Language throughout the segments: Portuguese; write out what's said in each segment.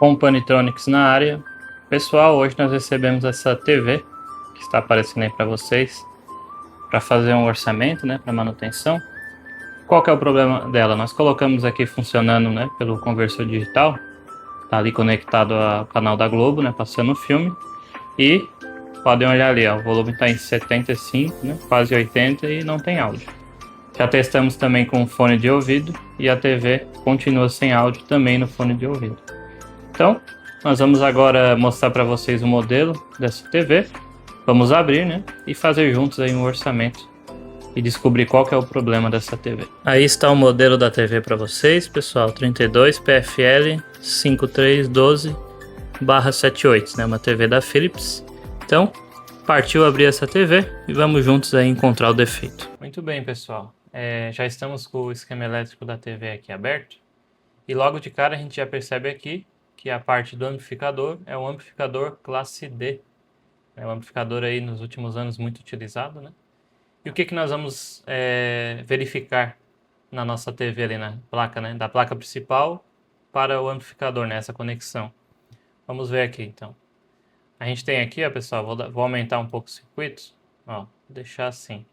Companytronics na área. Pessoal, hoje nós recebemos essa TV que está aparecendo aí para vocês para fazer um orçamento, né, para manutenção. Qual que é o problema dela? Nós colocamos aqui funcionando, né, pelo conversor digital, tá ali conectado ao canal da Globo, né, passando o filme, e podem olhar ali, ó, o volume está em 75, né, quase 80 e não tem áudio. Já testamos também com fone de ouvido e a TV continua sem áudio também no fone de ouvido. Então, nós vamos agora mostrar para vocês o modelo dessa TV. Vamos abrir, né, e fazer juntos aí um orçamento e descobrir qual que é o problema dessa TV. Aí está o modelo da TV para vocês, pessoal, 32 PFL 5312/78, né, uma TV da Philips. Então, partiu abrir essa TV e vamos juntos aí encontrar o defeito. Muito bem, pessoal, já estamos com o esquema elétrico da TV aqui aberto e logo de cara a gente já percebe aqui que a parte do amplificador é um amplificador classe D. É um amplificador aí nos últimos anos muito utilizado, né? E o que que nós vamos verificar na nossa TV ali na placa, né? Da placa principal para o amplificador, né? Essa conexão. Vamos ver aqui, então. A gente tem aqui, ó, pessoal, vou aumentar um pouco os circuitos. Ó, vou deixar assim.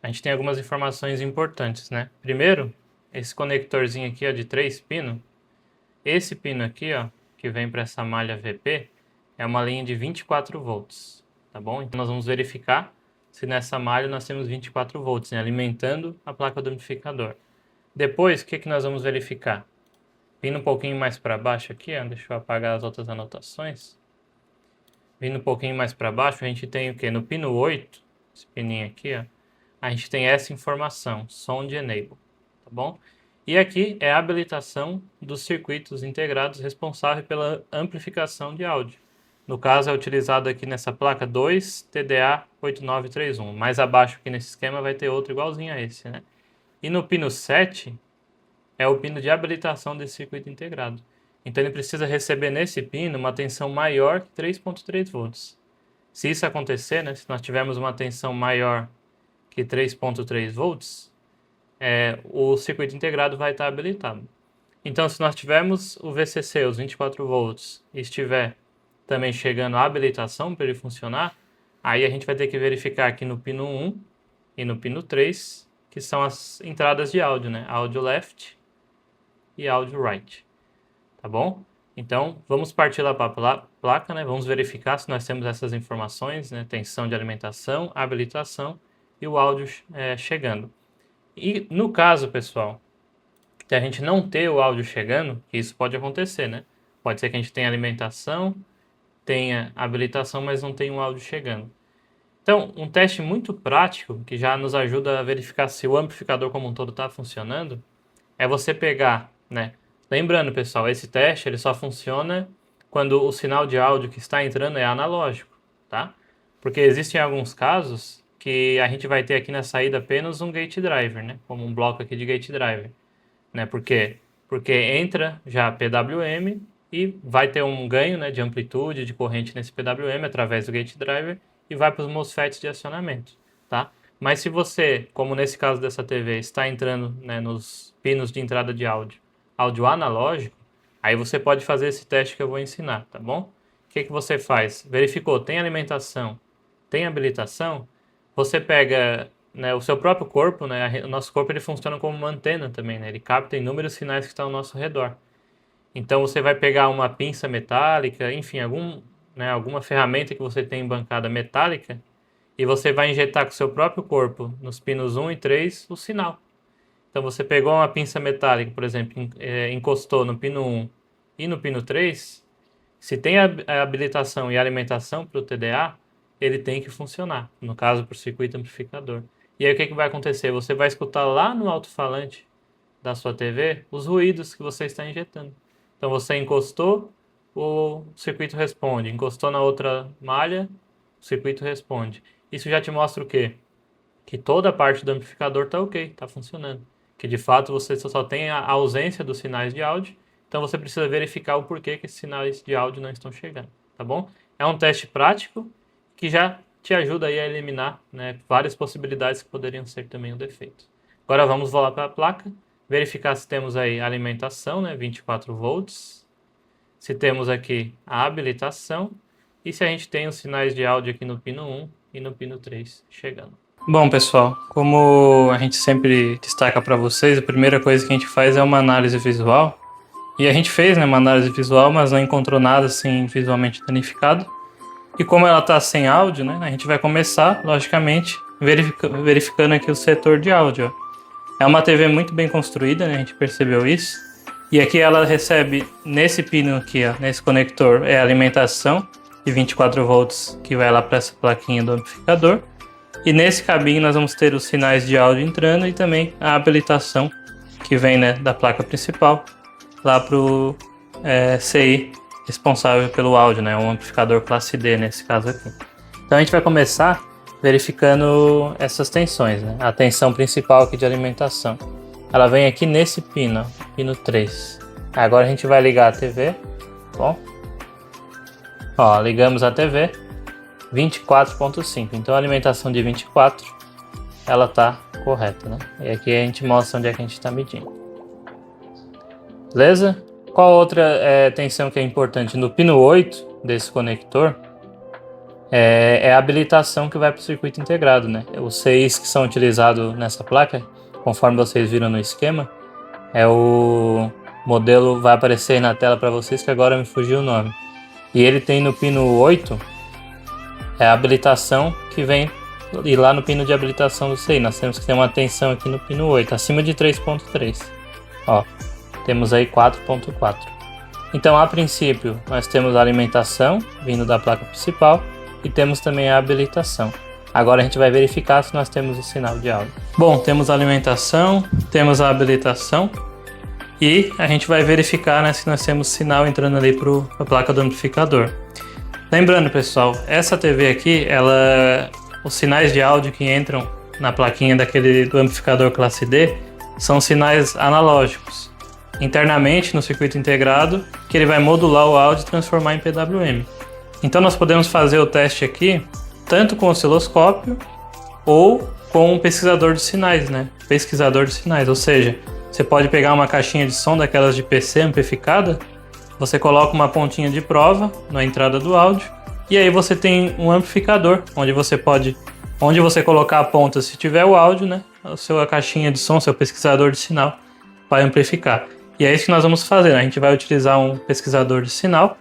A gente tem algumas informações importantes, né? Primeiro, esse conectorzinho aqui, ó, de 3 pinos. Esse pino aqui, ó, que vem para essa malha VP, é uma linha de 24 volts, tá bom? Então nós vamos verificar se nessa malha nós temos 24 volts, né, alimentando a placa do amplificador. Depois, o que que nós vamos verificar? Vindo um pouquinho mais para baixo aqui, ó, deixa eu apagar as outras anotações. Vindo um pouquinho mais para baixo, a gente tem o que? No pino 8, esse pininho aqui, ó, a gente tem essa informação, Sound Enable, tá bom? E aqui é a habilitação dos circuitos integrados responsável pela amplificação de áudio. No caso, é utilizado aqui nessa placa 2TDA8931. Mais abaixo aqui nesse esquema vai ter outro igualzinho a esse, né? E no pino 7 é o pino de habilitação desse circuito integrado. Então ele precisa receber nesse pino uma tensão maior que 3.3 volts. Se isso acontecer, né, se nós tivermos uma tensão maior que 3.3 volts, o circuito integrado vai estar habilitado. Então, se nós tivermos o VCC, os 24 volts, e estiver também chegando a habilitação para ele funcionar, aí a gente vai ter que verificar aqui no pino 1 e no pino 3, que são as entradas de áudio, né? Áudio left e áudio right, tá bom? Então, vamos partir lá para a placa, né? Vamos verificar se nós temos essas informações, né? Tensão de alimentação, habilitação e o áudio chegando. E no caso, pessoal, de a gente não ter o áudio chegando, isso pode acontecer, né? Pode ser que a gente tenha alimentação, tenha habilitação, mas não tenha o áudio chegando. Então, um teste muito prático, que já nos ajuda a verificar se o amplificador como um todo está funcionando, é você pegar, né? Lembrando, pessoal, esse teste ele só funciona quando o sinal de áudio que está entrando é analógico, tá? Porque existem alguns casos que a gente vai ter aqui na saída apenas um gate driver, né? Como um bloco aqui de gate driver, né? Por quê? Porque entra já PWM e vai ter um ganho, né, de amplitude, de corrente nesse PWM através do gate driver e vai para os MOSFETs de acionamento, tá? Mas se você, como nesse caso dessa TV, está entrando, né, nos pinos de entrada de áudio analógico, aí você pode fazer esse teste que eu vou ensinar, tá bom? O que que você faz? Verificou, tem alimentação, tem habilitação? Você pega, né, o seu próprio corpo, né, o nosso corpo ele funciona como uma antena também, né, ele capta inúmeros sinais que estão ao nosso redor. Então você vai pegar uma pinça metálica, enfim, alguma ferramenta que você tem em bancada metálica e você vai injetar com o seu próprio corpo nos pinos 1 e 3 o sinal. Então você pegou uma pinça metálica, por exemplo, encostou no pino 1 e no pino 3, se tem a habilitação e a alimentação para o TDA, ele tem que funcionar, no caso para o circuito amplificador. E aí o que que vai acontecer? Você vai escutar lá no alto-falante da sua TV os ruídos que você está injetando. Então você encostou, o circuito responde. Encostou na outra malha, o circuito responde. Isso já te mostra o quê? Que toda a parte do amplificador está ok, está funcionando. Que de fato você só tem a ausência dos sinais de áudio, então você precisa verificar o porquê que esses sinais de áudio não estão chegando, tá bom? É um teste prático que já te ajuda aí a eliminar, né, várias possibilidades que poderiam ser também um defeito. Agora vamos voltar para a placa, verificar se temos aí alimentação, né, 24 volts, se temos aqui a habilitação e se a gente tem os sinais de áudio aqui no pino 1 e no pino 3 chegando. Bom, pessoal, como a gente sempre destaca para vocês, a primeira coisa que a gente faz é uma análise visual. E a gente fez, né, uma análise visual, mas não encontrou nada assim visualmente danificado. E como ela está sem áudio, né, a gente vai começar, logicamente, verificando aqui o setor de áudio. Ó. É uma TV muito bem construída, né, a gente percebeu isso. E aqui ela recebe, nesse pino aqui, ó, nesse conector, é a alimentação de 24 volts que vai lá para essa plaquinha do amplificador. E nesse cabinho nós vamos ter os sinais de áudio entrando e também a habilitação que vem, né, da placa principal lá para o CI responsável pelo áudio, né, um amplificador classe D nesse caso aqui. Então a gente vai começar verificando essas tensões, né? A tensão principal aqui de alimentação. Ela vem aqui nesse pino, pino 3. Agora a gente vai ligar a TV, bom? Ó, ligamos a TV, 24.5. Então a alimentação de 24, ela tá correta, né? E aqui a gente mostra onde é que a gente está medindo. Beleza? Qual outra tensão que é importante? No pino 8 desse conector, é a habilitação que vai para o circuito integrado, né? Os CIs que são utilizados nessa placa, conforme vocês viram no esquema, o modelo vai aparecer aí na tela para vocês, que agora me fugiu o nome. E ele tem no pino 8 a habilitação que vem, e lá no pino de habilitação do CI, nós temos que ter uma tensão aqui no pino 8, acima de 3.3. Ó, temos aí 4.4. Então, a princípio, nós temos a alimentação vindo da placa principal e temos também a habilitação. Agora a gente vai verificar se nós temos o sinal de áudio. Bom, temos a alimentação, temos a habilitação e a gente vai verificar, né, se nós temos sinal entrando ali para a placa do amplificador. Lembrando, pessoal, essa TV aqui, os sinais de áudio que entram na plaquinha do amplificador classe D são sinais analógicos. Internamente no circuito integrado, que ele vai modular o áudio e transformar em PWM. Então nós podemos fazer o teste aqui, tanto com osciloscópio ou com um pesquisador de sinais, né? Pesquisador de sinais, ou seja, você pode pegar uma caixinha de som daquelas de PC amplificada, você coloca uma pontinha de prova na entrada do áudio e aí você tem um amplificador onde você colocar a ponta se tiver o áudio, né? A sua caixinha de som, seu pesquisador de sinal vai amplificar. E é isso que nós vamos fazer, né? A gente vai utilizar um pesquisador de sinal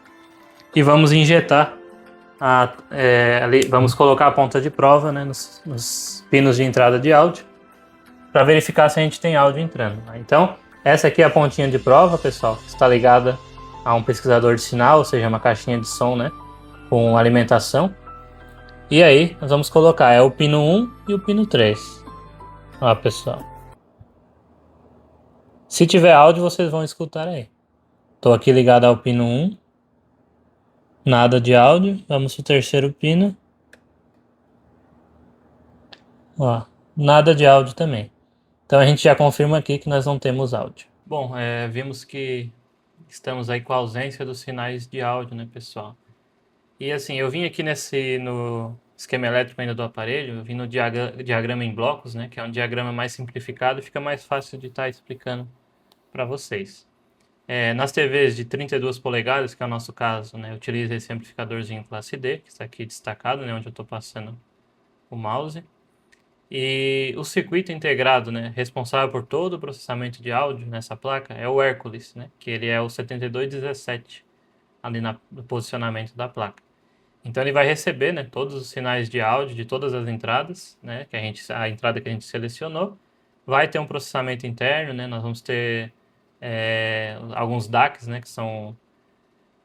e vamos injetar, vamos colocar a ponta de prova, né, nos pinos de entrada de áudio para verificar se a gente tem áudio entrando. Né? Então, essa aqui é a pontinha de prova, pessoal, está ligada a um pesquisador de sinal, ou seja, uma caixinha de som, né, com alimentação. E aí, nós vamos colocar o pino 1 e o pino 3. Ó, pessoal. Se tiver áudio, vocês vão escutar aí. Estou aqui ligado ao pino 1. Nada de áudio. Vamos para o terceiro pino. Ó, nada de áudio também. Então a gente já confirma aqui que nós não temos áudio. Bom, vimos que estamos aí com a ausência dos sinais de áudio, né, pessoal? E assim, eu vim aqui no esquema elétrico ainda do aparelho, eu vim no diagrama em blocos, né, que é um diagrama mais simplificado e fica mais fácil de estar explicando para vocês. Nas TVs de 32 polegadas, que é o nosso caso, né, utiliza esse amplificadorzinho classe D, que está aqui destacado, né, onde eu estou passando o mouse. E o circuito integrado, né, responsável por todo o processamento de áudio nessa placa é o Hércules, né, que ele é o 7217, ali no posicionamento da placa. Então ele vai receber, né, todos os sinais de áudio de todas as entradas, né, a entrada que a gente selecionou, vai ter um processamento interno, né, nós vamos ter alguns DACs, né, que são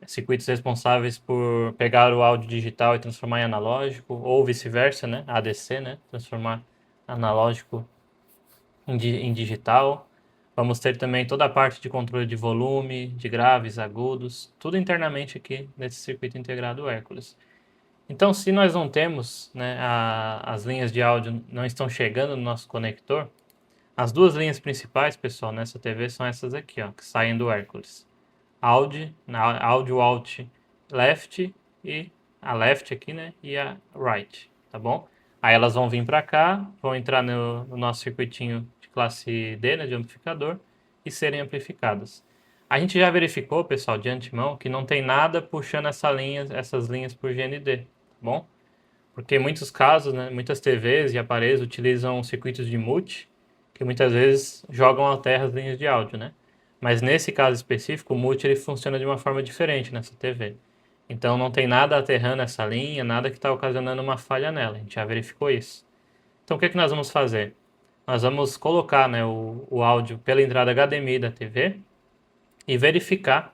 circuitos responsáveis por pegar o áudio digital e transformar em analógico, ou vice-versa, né, ADC, né, transformar analógico em digital. Vamos ter também toda a parte de controle de volume, de graves, agudos, tudo internamente aqui nesse circuito integrado Hércules. Então, se nós não temos, né, as linhas de áudio não estão chegando no nosso conector, as duas linhas principais, pessoal, nessa TV são essas aqui, ó, que saem do Hércules. Audio out left e a left aqui, né, e a right, tá bom? Aí elas vão vir para cá, vão entrar no nosso circuitinho de classe D, né, de amplificador, e serem amplificadas. A gente já verificou, pessoal, de antemão, que não tem nada puxando essas linhas por GND, tá bom? Porque em muitos casos, né, muitas TVs e aparelhos utilizam circuitos de multi, que muitas vezes jogam à terra as linhas de áudio, né? Mas nesse caso específico, o multi ele funciona de uma forma diferente nessa TV. Então não tem nada aterrando essa linha, nada que está ocasionando uma falha nela. A gente já verificou isso. Então o que nós vamos fazer? Nós vamos colocar, né, o áudio pela entrada HDMI da TV e verificar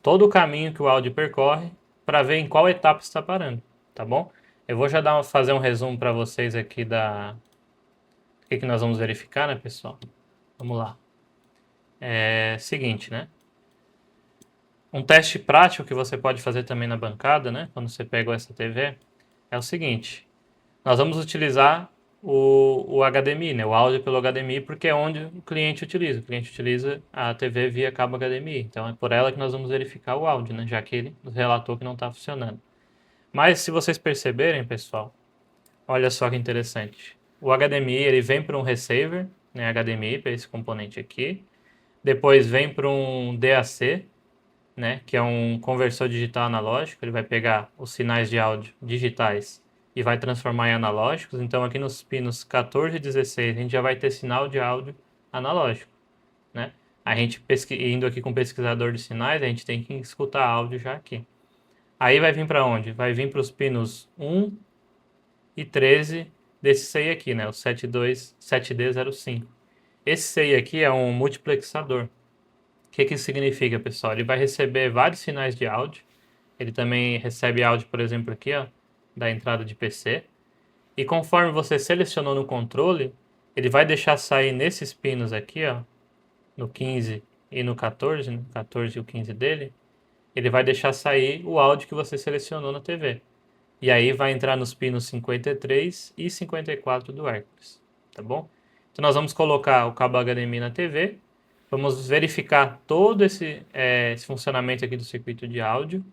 todo o caminho que o áudio percorre para ver em qual etapa está parando, tá bom? Eu vou já fazer um resumo para vocês aqui o que nós vamos verificar, né, pessoal? Vamos lá. Seguinte, né? Um teste prático que você pode fazer também na bancada, né? Quando você pega essa TV, é o seguinte. Nós vamos utilizar o HDMI, né? O áudio pelo HDMI, porque é onde o cliente utiliza. O cliente utiliza a TV via cabo HDMI. Então é por ela que nós vamos verificar o áudio, né? Já que ele nos relatou que não está funcionando. Mas se vocês perceberem, pessoal, olha só que interessante. O HDMI ele vem para um receiver, né? HDMI, para esse componente aqui. Depois vem para um DAC, né, que é um conversor digital analógico. Ele vai pegar os sinais de áudio digitais e vai transformar em analógicos. Então aqui nos pinos 14 e 16 a gente já vai ter sinal de áudio analógico, né? A gente indo aqui com o pesquisador de sinais, a gente tem que escutar áudio já aqui. Aí vai vir para onde? Vai vir para os pinos 1 e 13 desse CI aqui, né, o 7D05. Esse CI aqui é um multiplexador. O que isso significa, pessoal? Ele vai receber vários sinais de áudio. Ele também recebe áudio, por exemplo, aqui, ó, da entrada de PC. E conforme você selecionou no controle, ele vai deixar sair nesses pinos aqui, ó, no 15 e no 14, no 14 e o 15 dele, ele vai deixar sair o áudio que você selecionou na TV. E aí vai entrar nos pinos 53 e 54 do Hércules, tá bom? Então nós vamos colocar o cabo HDMI na TV. Vamos verificar todo esse funcionamento aqui do circuito de áudio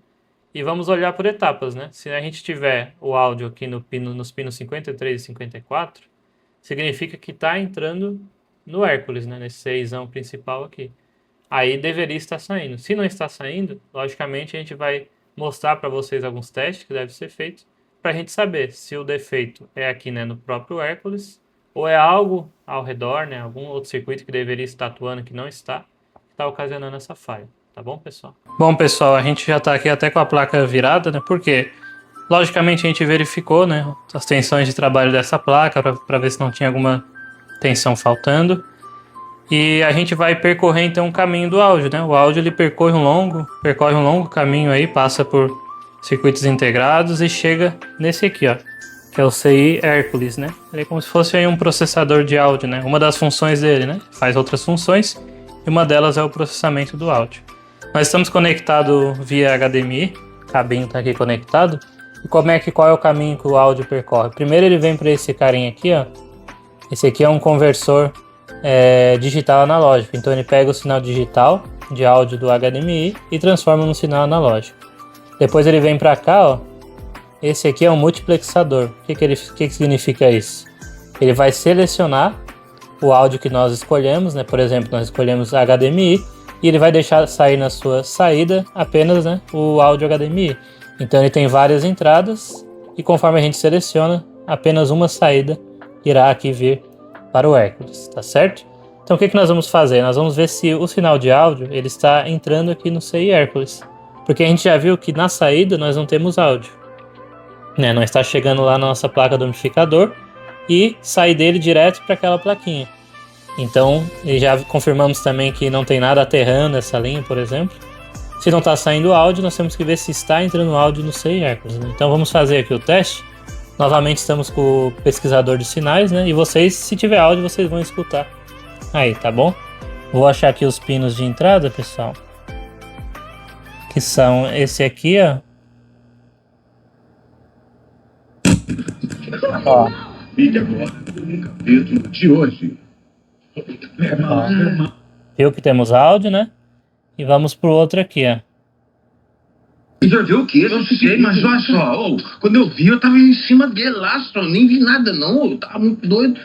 e vamos olhar por etapas, né? Se a gente tiver o áudio aqui nos pinos 53 e 54, significa que está entrando no Hércules, né? Nesse seisão principal aqui. Aí deveria estar saindo. Se não está saindo, logicamente a gente vai mostrar para vocês alguns testes que devem ser feitos para a gente saber se o defeito é aqui, né, no próprio Hércules, ou é algo ao redor, né, algum outro circuito que deveria estar atuando que não está, que está ocasionando essa falha. Tá bom, pessoal? Bom, pessoal, a gente já está aqui até com a placa virada, né? Porque, logicamente, a gente verificou, né, as tensões de trabalho dessa placa para ver se não tinha alguma tensão faltando. E a gente vai percorrer, então, o caminho do áudio, né? O áudio, ele percorre um longo caminho aí, passa por circuitos integrados e chega nesse aqui, ó, que é o CI Hércules, né? Ele é como se fosse aí um processador de áudio, né? Uma das funções dele, né? Faz outras funções e uma delas é o processamento do áudio. Nós estamos conectados via HDMI, o cabinho está aqui conectado. E qual é o caminho que o áudio percorre? Primeiro ele vem para esse carinha aqui, ó. Esse aqui é um conversor digital analógico. Então ele pega o sinal digital de áudio do HDMI e transforma no sinal analógico. Depois ele vem para cá, ó. Esse aqui é um multiplexador. O que significa isso? Ele vai selecionar o áudio que nós escolhemos, né? Por exemplo, nós escolhemos HDMI e ele vai deixar sair na sua saída apenas, né, o áudio HDMI. Então ele tem várias entradas e conforme a gente seleciona, apenas uma saída irá aqui vir para o Hércules, tá certo? Então o que nós vamos fazer? Nós vamos ver se o sinal de áudio ele está entrando aqui no CI Hércules. Porque a gente já viu que na saída nós não temos áudio, né? Não está chegando lá na nossa placa do amplificador e sai dele direto para aquela plaquinha. Então, já confirmamos também que não tem nada aterrando essa linha, por exemplo. Se não está saindo áudio, nós temos que ver se está entrando áudio no CI Hércules, né? Então vamos fazer aqui o teste. Novamente estamos com o pesquisador de sinais, né? E vocês, se tiver áudio, vocês vão escutar. Aí, tá bom? Vou achar aqui os pinos de entrada, pessoal. Que são esse aqui, ó. Ó. E agora, no capítulo de hoje. Viu que temos áudio, né? E vamos pro outro aqui, ó. Já viu o que? Eu sei, mas olha só, quando eu vi, eu tava em cima dele lá, só nem vi nada não, eu tava muito doido.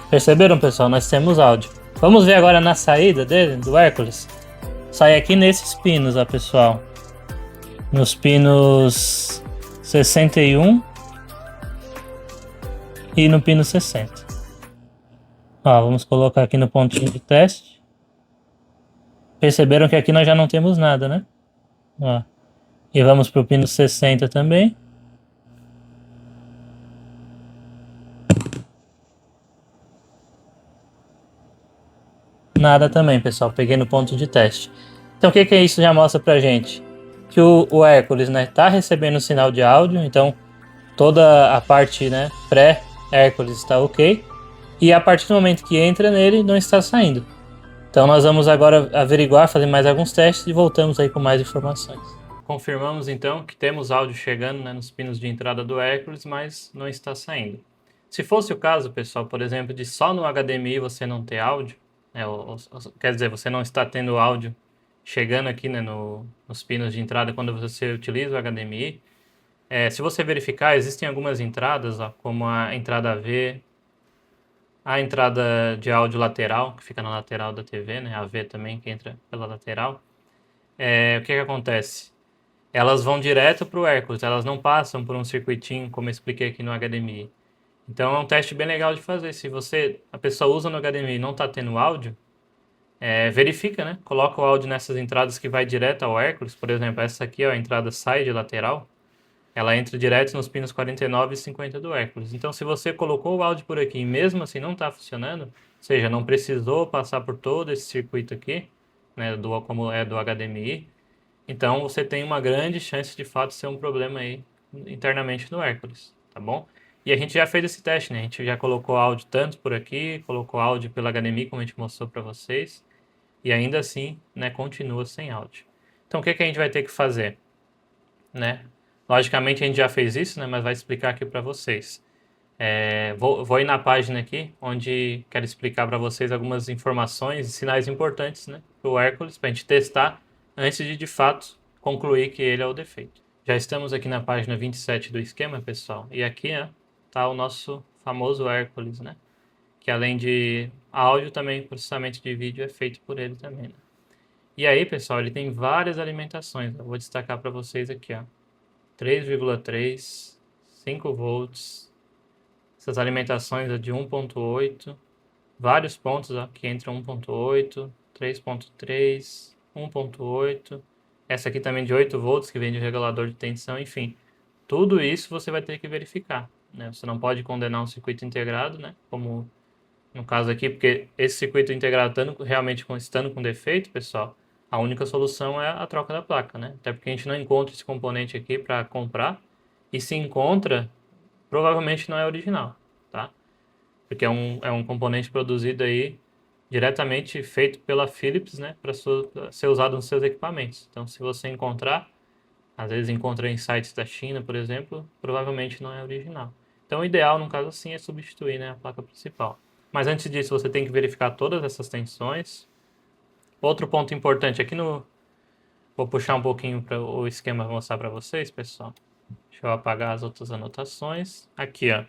Perceberam, pessoal? Nós temos áudio. Vamos ver agora na saída dele, do Hércules. sai aqui nesses pinos, ó, pessoal. Nos pinos 61 e no pino 60. Ó, vamos colocar aqui no pontinho de teste. Perceberam que aqui nós já não temos nada, né? Ó. E vamos para o pino 60 também. Nada também, pessoal. Peguei no ponto de teste. Então o que isso já mostra pra gente? Que o Hércules, né, tá recebendo sinal de áudio, então toda a parte, né, pré-Hércules está ok. E a partir do momento que entra nele, não está saindo. Então nós vamos agora averiguar, fazer mais alguns testes e voltamos aí com mais informações. Confirmamos então que temos áudio chegando, né, nos pinos de entrada do Hércules, mas não está saindo. Se fosse o caso, pessoal, por exemplo, de só no HDMI você não ter áudio, quer dizer, você não está tendo áudio chegando aqui, né, nos pinos de entrada quando você utiliza o HDMI, se você verificar, existem algumas entradas, ó, como a entrada AV, a entrada de áudio lateral, que fica na lateral da TV, né, AV também, que entra pela lateral. O que acontece? Elas vão direto para o Hércules, elas não passam por um circuitinho, como eu expliquei aqui no HDMI. Então é um teste bem legal de fazer. Se a pessoa usa no HDMI e não está tendo áudio, verifica, né? Coloca o áudio nessas entradas que vai direto ao Hércules. Por exemplo, essa aqui, ó, a entrada side lateral, ela entra direto nos pinos 49 e 50 do Hércules. Então, se você colocou o áudio por aqui e mesmo assim não está funcionando, ou seja, não precisou passar por todo esse circuito aqui, né, como é do HDMI, então você tem uma grande chance de fato ser um problema aí internamente no Hércules, tá bom? E a gente já fez esse teste, né? A gente já colocou áudio tanto por aqui, colocou áudio pelo HDMI, como a gente mostrou para vocês, e ainda assim, né, continua sem áudio. Então, o que a gente vai ter que fazer, né? Logicamente, a gente já fez isso, né? Mas vai explicar aqui para vocês. Vou ir na página aqui, onde quero explicar para vocês algumas informações e sinais importantes, né, para o Hércules, para a gente testar antes de fato concluir que ele é o defeito. Já estamos aqui na página 27 do esquema, pessoal, e aqui está o nosso famoso Hércules, né, que além de áudio, também processamento de vídeo é feito por ele também, né? E aí, pessoal, ele tem várias alimentações. Eu vou destacar para vocês aqui, ó. 3,3, 5 volts. Essas alimentações é de 1.8, vários pontos, ó, que entram 1.8, 3.3, 1.8. Essa aqui também de 8 volts, que vem de regulador de tensão, enfim. Tudo isso você vai ter que verificar, né? Você não pode condenar um circuito integrado, né? Como no caso aqui, porque esse circuito integrado estando com defeito, pessoal, a única solução é a troca da placa, né? Até porque a gente não encontra esse componente aqui para comprar, e se encontra, provavelmente não é original, tá? Porque é um componente produzido aí diretamente feito pela Philips, né, para ser usado nos seus equipamentos. Então, se você encontrar, às vezes encontra em sites da China, por exemplo, provavelmente não é original. Então, o ideal, no caso assim, é substituir, né, a placa principal. Mas antes disso, você tem que verificar todas essas tensões. Outro ponto importante aqui vou puxar um pouquinho para o esquema mostrar para vocês, pessoal. Deixa eu apagar as outras anotações. Aqui, ó.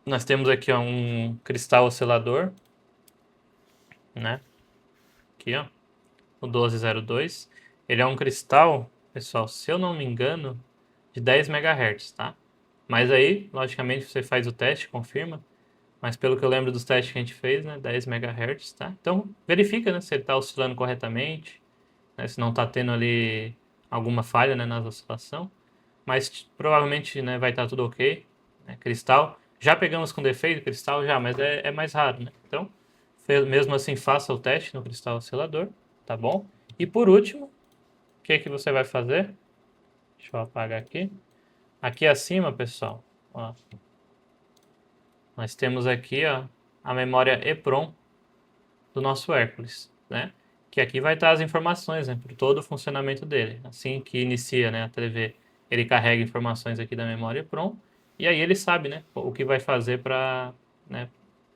Nós temos aqui, ó, um cristal oscilador, né? Aqui, ó, o 1202. Ele é um cristal, pessoal, se eu não me engano, de 10 MHz, tá? Mas aí, logicamente, você faz o teste, confirma. Mas pelo que eu lembro dos testes que a gente fez, né, 10 MHz, tá? Então, verifica, né, se ele está oscilando corretamente, né, se não está tendo ali alguma falha, né, na oscilação. Mas provavelmente, né, vai estar tudo ok, né? Cristal, já pegamos com defeito cristal já, mas é mais raro, né? Então, mesmo assim, faça o teste no cristal oscilador, tá bom? E por último, o que que você vai fazer? Deixa eu apagar aqui. Aqui acima, pessoal, ó, nós temos aqui, ó, a memória EPROM do nosso Hércules, né? Que aqui vai estar as informações, né, por todo o funcionamento dele. Assim que inicia, né, a TV, ele carrega informações aqui da memória EPROM e aí ele sabe, né, o que vai fazer para, né,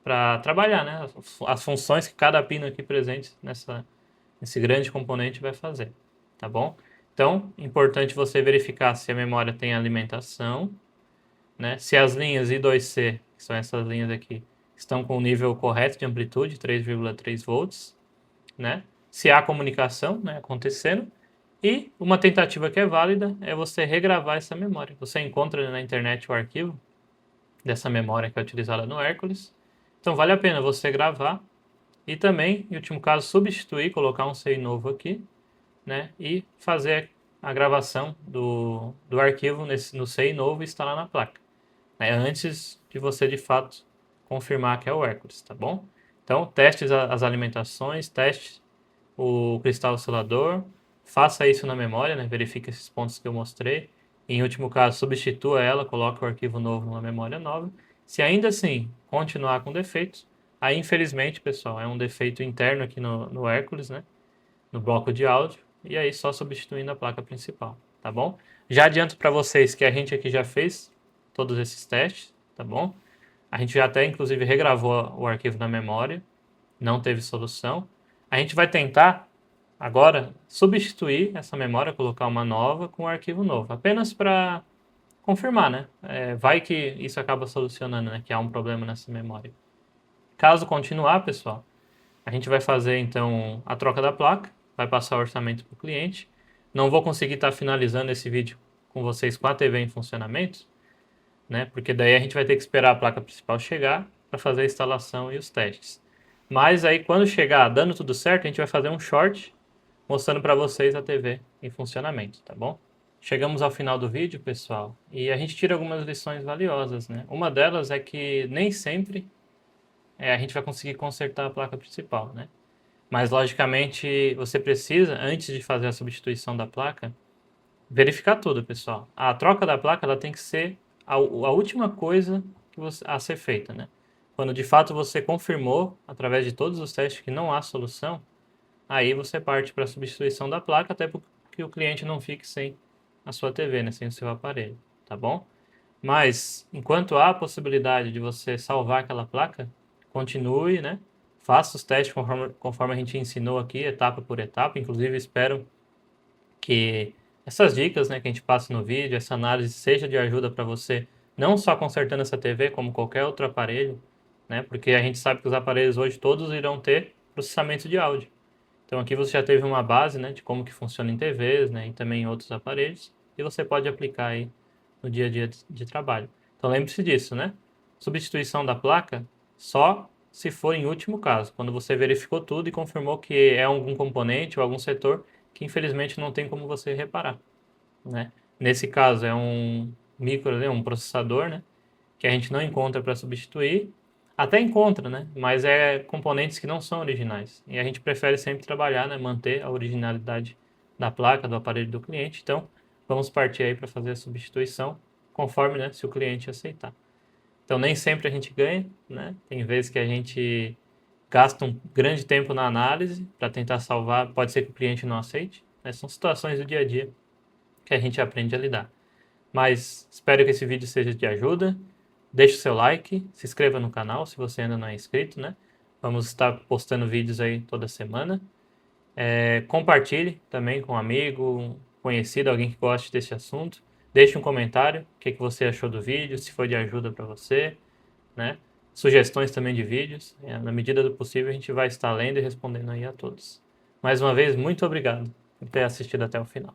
para trabalhar, né, as funções que cada pino aqui presente nesse grande componente vai fazer, tá bom? Então, importante você verificar se a memória tem alimentação, né, se as linhas I2C, que são essas linhas aqui, estão com o nível correto de amplitude, 3,3 volts, né? se há comunicação, né, acontecendo. E uma tentativa que é válida é você regravar essa memória. Você encontra na internet o arquivo dessa memória que é utilizada no Hércules. Então vale a pena você gravar e também, em último caso, substituir, colocar um CI novo aqui, né, e fazer a gravação do arquivo no CI novo e instalar na placa, né, antes de você de fato confirmar que é o Hércules, tá bom? Então teste as alimentações, teste o cristal oscilador, faça isso na memória, né, verifique esses pontos que eu mostrei. Em último caso, substitua ela, coloque o arquivo novo numa memória nova. Se ainda assim continuar com defeitos, aí infelizmente, pessoal, é um defeito interno aqui no Hércules, né? No bloco de áudio, e aí só substituindo a placa principal, tá bom? Já adianto para vocês que a gente aqui já fez todos esses testes, tá bom? A gente já até inclusive regravou o arquivo na memória, não teve solução. A gente vai tentar agora substituir essa memória, colocar uma nova com um arquivo novo, apenas para confirmar, né? Vai que isso acaba solucionando, né? Que há um problema nessa memória. Caso continuar, pessoal, a gente vai fazer então a troca da placa, vai passar o orçamento para o cliente. Não vou conseguir estar finalizando esse vídeo com vocês com a TV em funcionamento, né? Porque daí a gente vai ter que esperar a placa principal chegar para fazer a instalação e os testes. Mas aí quando chegar dando tudo certo, a gente vai fazer um short mostrando para vocês a TV em funcionamento, tá bom? Chegamos ao final do vídeo, pessoal, e a gente tira algumas lições valiosas, né? Uma delas é que nem sempre a gente vai conseguir consertar a placa principal, né? Mas, logicamente, você precisa, antes de fazer a substituição da placa, verificar tudo, pessoal. A troca da placa ela tem que ser a última coisa a ser feita, né? Quando de fato você confirmou, através de todos os testes, que não há solução, aí você parte para a substituição da placa, até porque o cliente não fique sem a sua TV, né? Sem o seu aparelho, tá bom? Mas, enquanto há a possibilidade de você salvar aquela placa, continue, né? Faça os testes conforme a gente ensinou aqui, etapa por etapa. Inclusive, espero que essas dicas, né, que a gente passa no vídeo, essa análise seja de ajuda para você, não só consertando essa TV, como qualquer outro aparelho, né? Porque a gente sabe que os aparelhos hoje todos irão ter processamento de áudio. Então aqui você já teve uma base, né, de como que funciona em TVs, né, e também em outros aparelhos, e você pode aplicar aí no dia a dia de trabalho. Então lembre-se disso, né? Substituição da placa só se for em último caso, quando você verificou tudo e confirmou que é algum componente ou algum setor que infelizmente não tem como você reparar, né? Nesse caso é um micro, né, um processador, né, que a gente não encontra para substituir, até encontra, né, mas é componentes que não são originais. E a gente prefere sempre trabalhar, né, manter a originalidade da placa, do aparelho do cliente. Então, vamos partir aí para fazer a substituição, conforme, né, se o cliente aceitar. Então, nem sempre a gente ganha, né? Tem vezes que a gente gasta um grande tempo na análise para tentar salvar, pode ser que o cliente não aceite, né? São situações do dia a dia que a gente aprende a lidar. Mas espero que esse vídeo seja de ajuda. Deixe o seu like, se inscreva no canal se você ainda não é inscrito, né? Vamos estar postando vídeos aí toda semana. Compartilhe também com um amigo, um conhecido, alguém que goste desse assunto. Deixe um comentário, o que você achou do vídeo, se foi de ajuda para você, né? Sugestões também de vídeos. Na medida do possível, a gente vai estar lendo e respondendo aí a todos. Mais uma vez, muito obrigado por ter assistido até o final.